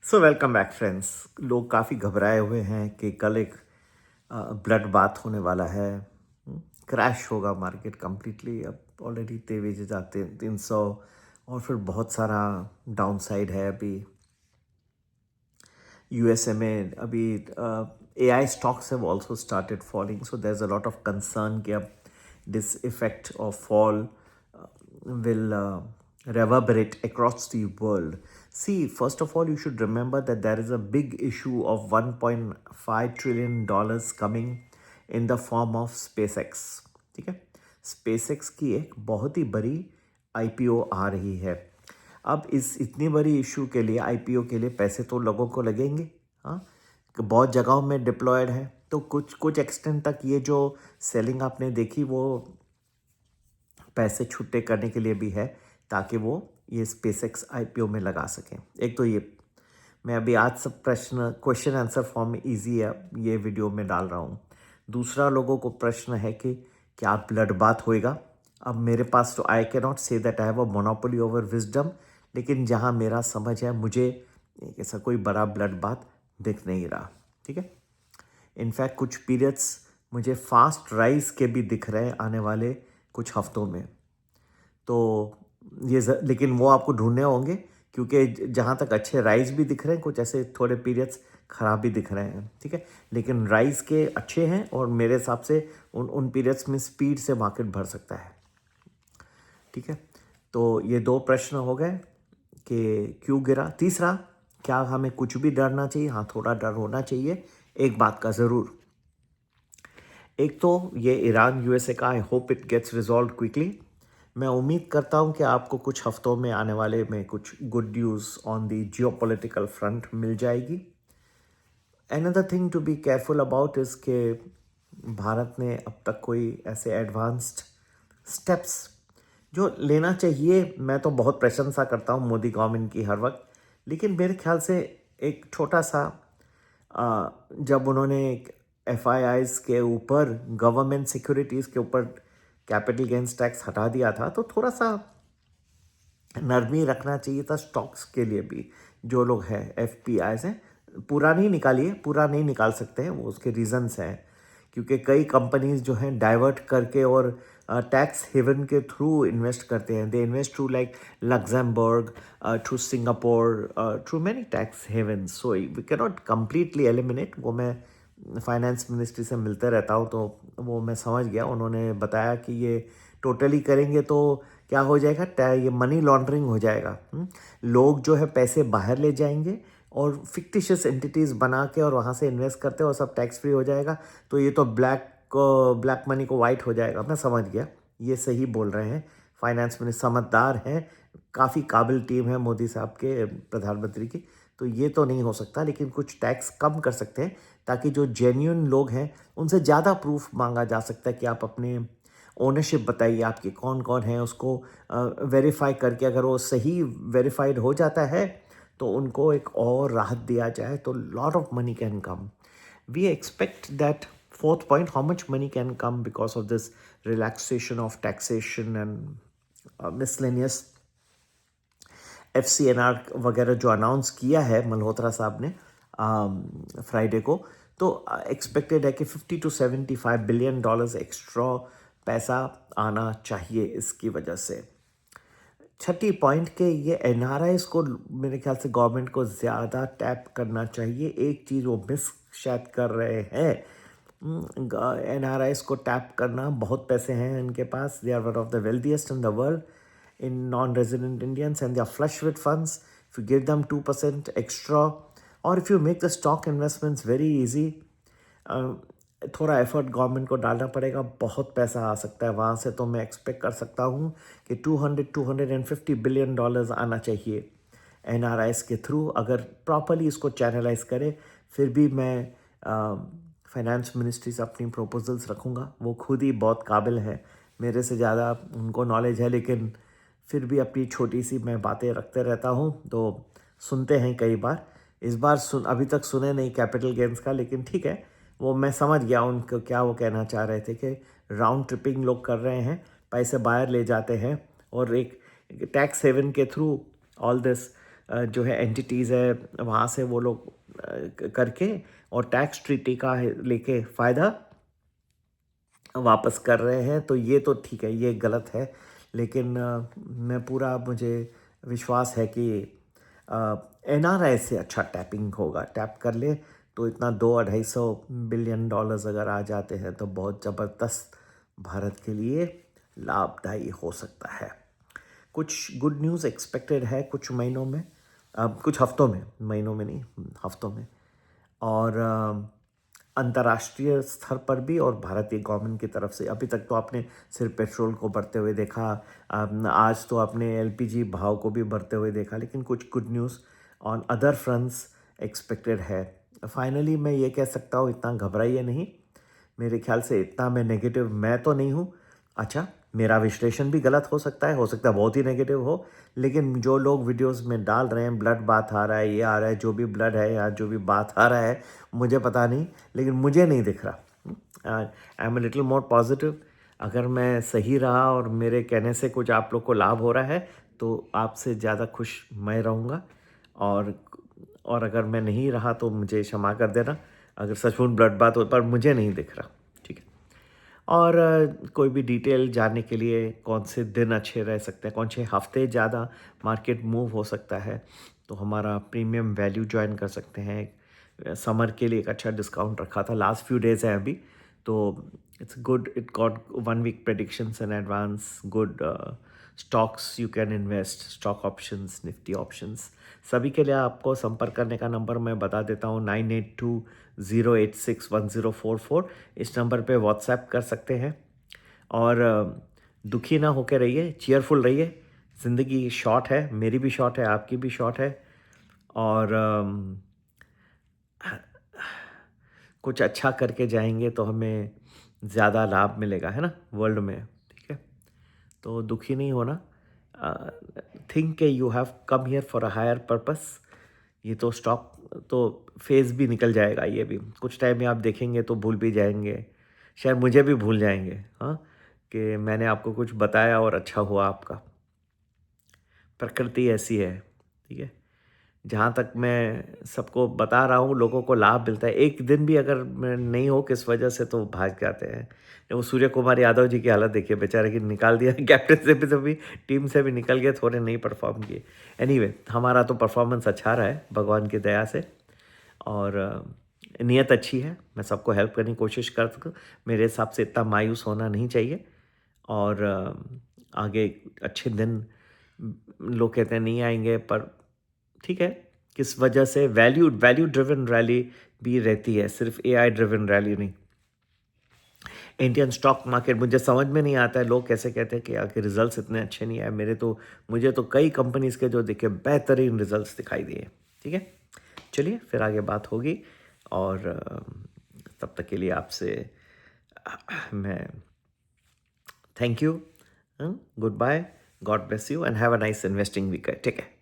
So welcome back friends. लोग काफ़ी घबराए हुए हैं कि कल एक ब्लड बाथ होने वाला है। क्रैश होगा मार्केट कम्प्लीटली। अब ऑलरेडी तेज जाते 300 और फिर बहुत सारा डाउनसाइड है। अभी यूएसए में अभी AI stocks have also started falling, so there is a lot of concern कि अब this effect of fall will reverberate across the world. See, first of all, you should remember that there is a big issue of $1.5 trillion coming in the form of SpaceX. ठीक है, SpaceX की एक बहुत ही बड़ी IPO आ रही है। अब इस इतनी बड़ी इशू के लिए, IPO के लिए पैसे तो लोगों को लगेंगे। हाँ, बहुत जगहों में डिप्लॉयड है, तो कुछ कुछ एक्सटेंट तक ये जो सेलिंग आपने देखी वो पैसे छुट्टे करने के लिए भी है, ताकि वो ये स्पेसएक्स आईपीओ में लगा सकें। एक तो ये मैं अभी आज सब प्रश्न क्वेश्चन आंसर फॉर्म में ईजी है ये वीडियो में डाल रहा हूँ। दूसरा, लोगों को प्रश्न है कि क्या ब्लड बाथ होएगा। अब मेरे पास तो I can not say that I have a monopoly over wisdom, लेकिन जहाँ मेरा समझ है, मुझे ऐसा कोई बड़ा ब्लड बाथ दिख नहीं रहा। ठीक है, इनफैक्ट कुछ पीरियड्स मुझे फास्ट राइज के भी दिख रहे हैं आने वाले कुछ हफ्तों में। तो लेकिन वो आपको ढूंढने होंगे, क्योंकि जहाँ तक अच्छे राइज भी दिख रहे हैं, कुछ ऐसे थोड़े पीरियड्स ख़राब भी दिख रहे हैं। ठीक है, लेकिन राइज के अच्छे हैं और मेरे हिसाब से उन पीरियड्स में स्पीड से मार्केट भर सकता है। ठीक है, तो ये दो प्रश्न हो गए कि क्यों गिरा। तीसरा, क्या हमें कुछ भी डरना चाहिए? हाँ, थोड़ा डर होना चाहिए एक बात का ज़रूर। एक तो ये ईरान यूएसए का, I hope it gets resolve quickly. मैं उम्मीद करता हूँ कि आपको कुछ हफ्तों में आने वाले में कुछ good news on the geopolitical front मिल जाएगी। Another thing to be careful about is के भारत ने अब तक कोई ऐसे एडवांस्ड स्टेप्स जो लेना चाहिए, मैं तो बहुत प्रशंसा करता हूँ मोदी गवर्नमेंट की हर वक्त, लेकिन मेरे ख्याल से एक छोटा सा जब उन्होंने एफआईआईज के ऊपर, गवर्नमेंट सिक्योरिटीज़ के ऊपर कैपिटल गेन्स टैक्स हटा दिया था, तो थोड़ा सा नरमी रखना चाहिए था स्टॉक्स के लिए भी। जो लोग हैं एफपीआईज हैं, पूरा नहीं निकालिए, पूरा नहीं निकाल सकते हैं, वो उसके रीजंस हैं, क्योंकि कई कंपनीज जो हैं डाइवर्ट करके और टैक्स हेवन के थ्रू इन्वेस्ट करते हैं। They invest through like Luxembourg, through Singapore, through many tax haven. So we can not completely eliminate. वो मैं फाइनेंस मिनिस्ट्री से मिलते रहता हूँ, तो वो मैं समझ गया। उन्होंने बताया कि ये टोटली करेंगे तो क्या हो जाएगा, ये मनी लॉन्ड्रिंग हो जाएगा। लोग जो है पैसे बाहर ले जाएंगे और फिक्टिशियस एंटिटीज़ बना के और वहाँ से इन्वेस्ट करते हैं और सब टैक्स फ्री हो जाएगा। तो ये तो ब्लैक मनी को वाइट हो जाएगा। मैं समझ गया, ये सही बोल रहे हैं। फाइनेंस मिनिस्टर समझदार हैं, काफ़ी काबिल टीम है मोदी साहब के, प्रधानमंत्री की। तो ये तो नहीं हो सकता, लेकिन कुछ टैक्स कम कर सकते हैं, ताकि जो जेन्युइन लोग हैं उनसे ज़्यादा प्रूफ मांगा जा सकता है कि आप अपने ओनरशिप बताइए, आपके कौन कौन है, उसको वेरीफाई करके अगर वो सही वेरीफाइड हो जाता है तो उनको एक और राहत दिया जाए, तो lot of money can come. We expect that fourth point, how much money can come because of this relaxation of taxation and miscellaneous FCNR वगैरह जो अनाउंस किया है मल्होत्रा साहब ने फ्राइडे को। तो एक्सपेक्टेड है कि $50 to $75 बिलियन एक्स्ट्रा पैसा आना चाहिए इसकी वजह से। छठी पॉइंट के ये एनआरआईज को मेरे ख्याल से गवर्नमेंट को ज़्यादा टैप करना चाहिए। एक चीज़ वो मिस शायद कर रहे हैं, एनआरआईज को टैप करना। बहुत पैसे हैं इनके पास, they are one of the wealthiest in the world in non-resident Indians, and they are flush with funds. If you give them 2% extra, or if you make the stock investments very easy, थोड़ा effort government को डालना पड़ेगा, बहुत पैसा आ सकता है वहाँ से। तो मैं एक्सपेक्ट कर सकता हूँ कि $250 बिलियन आना चाहिए एनआरआईज के थ्रू, अगर प्रॉपरली इसको चैनलाइज करे। फिर भी मैं फाइनेंस मिनिस्ट्री से अपनी प्रपोजल्स रखूँगा। वो खुद ही बहुत काबिल है, मेरे से ज़्यादा उनको नॉलेज है, लेकिन फिर भी अपनी छोटी सी मैं बातें रखते रहता हूँ, तो सुनते हैं कई बार। इस बार अभी तक सुने नहीं कैपिटल गेन्स का, लेकिन ठीक है, वो मैं समझ गया उनको क्या वो कहना चाह रहे थे कि राउंड ट्रिपिंग लोग कर रहे हैं, पैसे बाहर ले जाते हैं और एक टैक्स हेवन के थ्रू ऑल दिस जो है एंटिटीज़ है वहाँ से वो लोग करके और टैक्स ट्रीटी का लेके फ़ायदा वापस कर रहे हैं, तो ये तो ठीक है, ये गलत है। लेकिन मुझे विश्वास है कि एनआरआई से अच्छा टैपिंग होगा। टैप कर ले तो इतना 200-250 बिलियन डॉलर्स अगर आ जाते हैं तो बहुत ज़बरदस्त भारत के लिए लाभदायी हो सकता है। कुछ गुड न्यूज़ एक्सपेक्टेड है कुछ महीनों में, कुछ हफ्तों में, महीनों में नहीं, हफ्तों में। और अंतर्राष्ट्रीय स्तर पर भी और भारतीय गवर्नमेंट की तरफ से अभी तक तो आपने सिर्फ पेट्रोल को बढ़ते हुए देखा, आज तो आपने एलपीजी भाव को भी बढ़ते हुए देखा, लेकिन कुछ good news on other fronts expected है। फाइनली मैं ये कह सकता हूँ, इतना घबराइए नहीं, मेरे ख्याल से इतना मैं नेगेटिव मैं तो नहीं हूँ। अच्छा, मेरा विश्लेषण भी गलत हो सकता है बहुत ही नेगेटिव हो, लेकिन जो लोग वीडियोस में डाल रहे हैं ब्लड बाथ आ रहा है, ये आ रहा है, जो भी ब्लड है या जो भी बात आ रहा है मुझे पता नहीं, लेकिन मुझे नहीं दिख रहा। I am a little more positive. अगर मैं सही रहा और मेरे कहने से कुछ आप लोग को लाभ हो रहा है तो आपसे ज़्यादा खुश मैं रहूँगा, और अगर मैं नहीं रहा तो मुझे क्षमा कर देना अगर सचमुच ब्लड बात हो, पर मुझे नहीं दिख रहा। ठीक है। और कोई भी डिटेल जानने के लिए कौन से दिन अच्छे रह सकते हैं, कौन से हफ्ते ज़्यादा मार्केट मूव हो सकता है, तो हमारा प्रीमियम वैल्यू ज्वाइन कर सकते हैं। समर के लिए एक अच्छा डिस्काउंट रखा था, लास्ट फ्यू डेज है अभी, तो it's good, it got 1 week predictions in advance, good stocks you can invest, stock options, Nifty options. सभी के लिए आपको संपर्क करने का नंबर मैं बता देता हूँ, 9820861044। इस नंबर पे व्हाट्सएप कर सकते हैं। और दुखी ना होकर रहिए, चीयरफुल रहिए। ज़िंदगी शॉर्ट है, मेरी भी शॉर्ट है, आपकी भी शॉर्ट है, और कुछ अच्छा करके जाएंगे तो हमें ज़्यादा लाभ मिलेगा, है ना, वर्ल्ड में। ठीक है, तो दुखी नहीं होना। Think you have come here for a higher purpose. ये तो स्टॉक तो फेज़ भी निकल जाएगा, ये भी कुछ टाइम में आप देखेंगे तो भूल भी जाएंगे, शायद मुझे भी भूल जाएंगे, हाँ, कि मैंने आपको कुछ बताया और अच्छा हुआ आपका। प्रकृति ऐसी है। ठीक है, जहाँ तक मैं सबको बता रहा हूँ लोगों को लाभ मिलता है, एक दिन भी अगर मैं नहीं हो किस वजह से तो भाग जाते हैं। वो सूर्य कुमार यादव जी की हालत देखिए, बेचारे की निकाल दिया कैप्टन से भी, तो भी टीम से भी निकल गए, थोड़े नहीं परफॉर्म किए। एनीवे, हमारा तो परफॉर्मेंस अच्छा रहा है भगवान की दया से, और नीयत अच्छी है, मैं सबको हेल्प करने की कोशिश कर सकूँ। मेरे हिसाब से इतना मायूस होना नहीं चाहिए, और आगे अच्छे दिन लोग कहते हैं नहीं आएंगे, पर ठीक है, किस वजह से वैल्यू ड्रिवन रैली भी रहती है, सिर्फ एआई ड्रिवन रैली नहीं। इंडियन स्टॉक मार्केट मुझे समझ में नहीं आता है, लोग कैसे कहते हैं कि आखिर रिजल्ट्स इतने अच्छे नहीं आए। मुझे तो कई कंपनीज के जो दिखे बेहतरीन रिजल्ट्स दिखाई दिए। ठीक है, चलिए फिर आगे बात होगी, और तब तक के लिए आपसे मैं thank you, goodbye, God bless you and have a nice investing week. ठीक है।